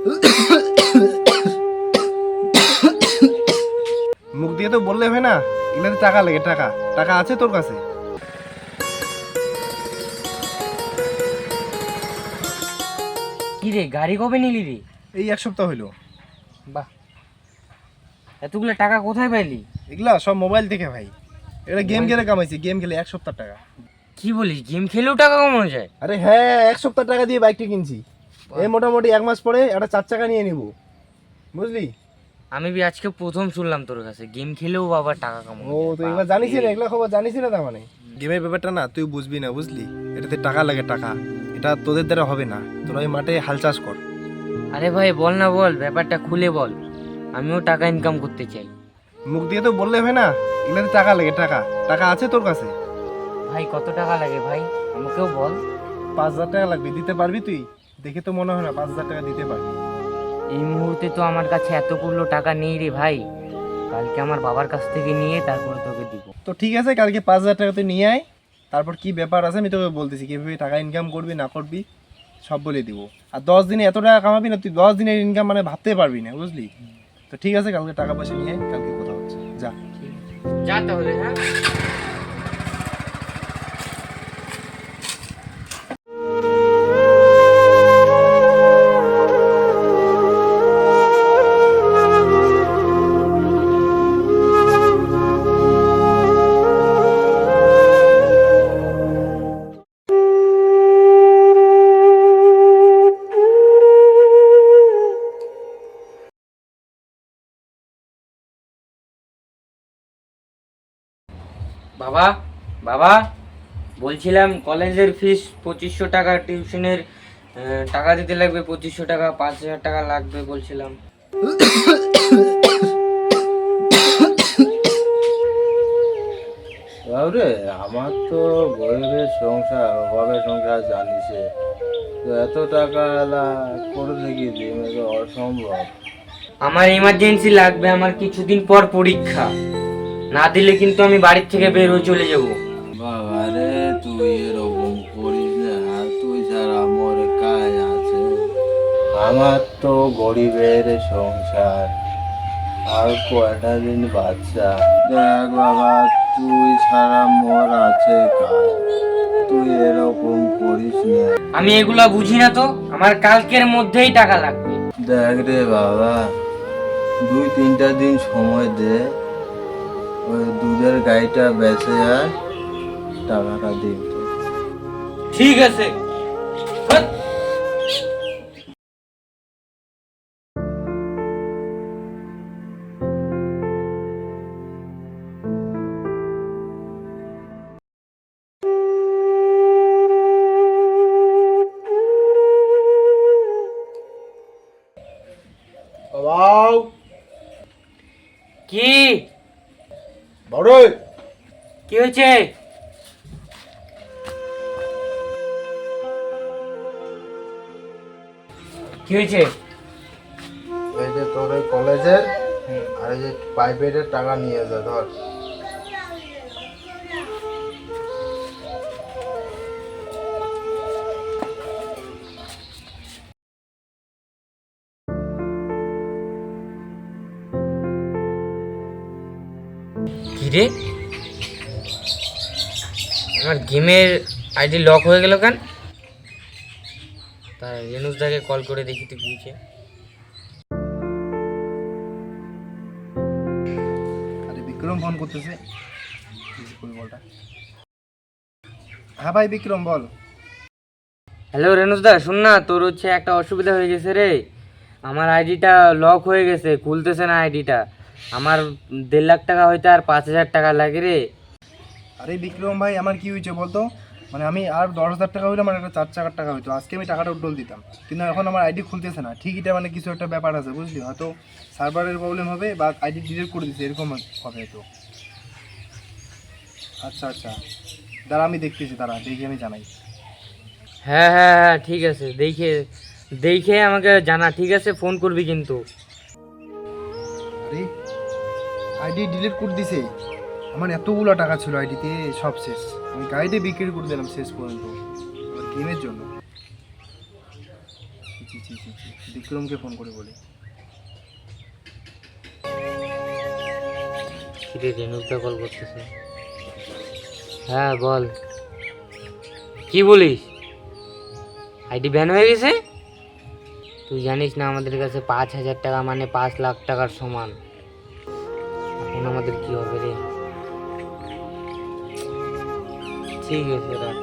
মুখ দিয়ে তো বললে হয় না, এগুলোতে টাকা লাগে। টাকা টাকা আছে তোর কাছে? কি রে, গাড়ি কবে নিলি রে? এই 1 সপ্তাহ হইলো। বাহ, এতগুলো টাকা কোথায় পাইলি? এগুলা সব মোবাইল থেকে ভাই। এটা গেম খেলে কামাইছি, গেম খেলে 1 সপ্তাহ টাকা। কি বলিস, গেম খেলেও টাকা কমানো যায়? আরে হ্যাঁ, 1 সপ্তাহ টাকা দিয়ে বাইকটি কিনছি। এই মোটামুটি 1 মাস পরে একটা 4 চাকা নিয়ে নিব, বুঝলি? আমি আজকে প্রথম শুনলাম তোর কাছে গেম খেলেও বাবা টাকা কামানো ও যায়। তুই এগুলো জানিস না, এগুলো খবর জানিস না তার মানে? গেমের ব্যাপারটা না তুই বুঝবি না, বুঝলি? এটাতে টাকা লাগে, টাকা। এটা তোদের দ্বারা হবে না। তোরা ওই মাঠে হাল চাষ কর। আরে ভাই বল না, বল, ব্যাপারটা খুলে বল, আমিও টাকা ইনকাম করতে চাই। মুখ দিয়ে তো বললে হয় না, এগুলোতে টাকা লাগে। টাকা টাকা আছে তোর কাছে? ভাই কত টাকা লাগে ভাই, আমাকেও বল। 5,000 টাকা লাগবে, দিতে পারবি তুই? দেখে তো মনে হয় না 5,000 টাকা দিতে পারবি। এই মুহূর্তে তো আমার কাছে এতগুলো টাকা নেই রে ভাই, কালকে আমার বাবার কাছ থেকে নিয়ে তারপরে তোকে দিব। তো ঠিক আছে, কালকে 5,000 টাকা তুই নিয়ে আয়। তারপর কি ব্যাপার আছে আমি তোকে বলতেছি, কিভাবে টাকা ইনকাম করবি না করবি সব বলে দিব। আর 10 দিনে এত টাকা কামাবি না তুই, 10 দিনের ইনকাম মানে ভাবতে পারবি না, বুঝলি? তো ঠিক আছে, কালকে টাকা পয়সা নিয়ে আয়, কালকে কথা হচ্ছে। যা। যা তাহলে, হ্যাঁ। বাবা, বাবা, বলছিলাম কলেজের ফিস 2500 টাকা, টিউশনের টাকা দিতে লাগবে 2500 টাকা, 5,000 টাকা লাগবে বলছিলাম। বাবরে, আমার তো গরিবের সংসার, অভাবের সংসার জানিসে, তো এত টাকা করে থেকে দিই তো অসম্ভব। আমার ইমার্জেন্সি লাগবে, আমার কিছুদিন পর পরীক্ষা, না দিলে কিন্তু আমি বাড়ির থেকে বের হয়ে চলে যাব। বাবারে, তুই এরকম করিস না, তুই ছাড়া আমার কাজ আছে। আমার তো গরিবের সংসার, আর কয়টা দিন বাচ্চা। দেখ বাবা, তুই ছাড়া মোর আছে কাজ, তুই এরকম করিস না। আমি এগুলা বুঝি না তো, আমার কালকের মধ্যেই টাকা লাগবে। দেখ রে বাবা, 2-3টা দিন সময় দে, ওই দুধের গাড়িটা বেচে আর টাকাটা দিন। ঠিক আছে। হাট। বাবাও, কি বড় কি হয়েছে? কি হয়েছে? এই যে তোর ওই কলেজের আর এই যে প্রাইভেটের টাকা নিয়ে যা, ধর। কি রে, আমার গেমের আইডি লক হয়ে গেল কেন? তাই রেনুস দাকে কল করে দেখি তো কি হয়েছে। আরে বিক্রম ফোন করতেছে, বলটা। হ্যাঁ ভাই বিক্রম, বল। হ্যালো রেনুস দা, শোন না, তোর হচ্ছে একটা অসুবিধা হয়ে গেছে রে। আমার আইডিটা লক হয়ে গেছে, খুলতেছে না আইডিটা। আমার 1.5 লাখ টাকা হইতে আর 5,000 টাকা লাগে রে। আরে বিক্রম ভাই, আমার কি হয়েছে বলতো? মানে আমি আর 10,000 টাকা হইলে আমার একটা 4 চাকার টাকা হইতো, আজকে আমি টাকাটা উড্ডল দিতাম। কিন্তু এখন আমার আইডি খুলতেছে না। ঠিক এটা মানে কিছু একটা ব্যাপার আছে, বুঝলি? হয়তো সার্ভারের প্রবলেম হবে বা আইডি ডিলিট করে দিচ্ছে, এরকম হবে হয়তো। আচ্ছা আচ্ছা, দাঁড়া আমি দেখতেছি, দাঁড়া দেখি আমি জানাই। হ্যাঁ হ্যাঁ হ্যাঁ, ঠিক আছে, দেখে দেখে আমাকে জানা, ঠিক আছে? ফোন করবি কিন্তু। আরে আইডি ডিলিট করে দিছে। আমার এতগুলো টাকা ছিল আইডিতে, সব শেষ। আমি গাড়িতে বিক্রি করে দিলাম শেষ পর্যন্ত, আমার গেমের জন্য। ছি, ছি, ছি, ছি। বিক্রমকে ফোন করে বলি। কিরে রেনুদা কল করতেছে। হ্যাঁ বল, কি বলিস? আইডি ব্যান হয়ে গেছে? তুই জানিস না আমাদের কাছে 5,000 টাকা মানে 5 লাখ টাকার সমান। এখন আমাদের কি হবে রে? ঠিক আছে রাখ।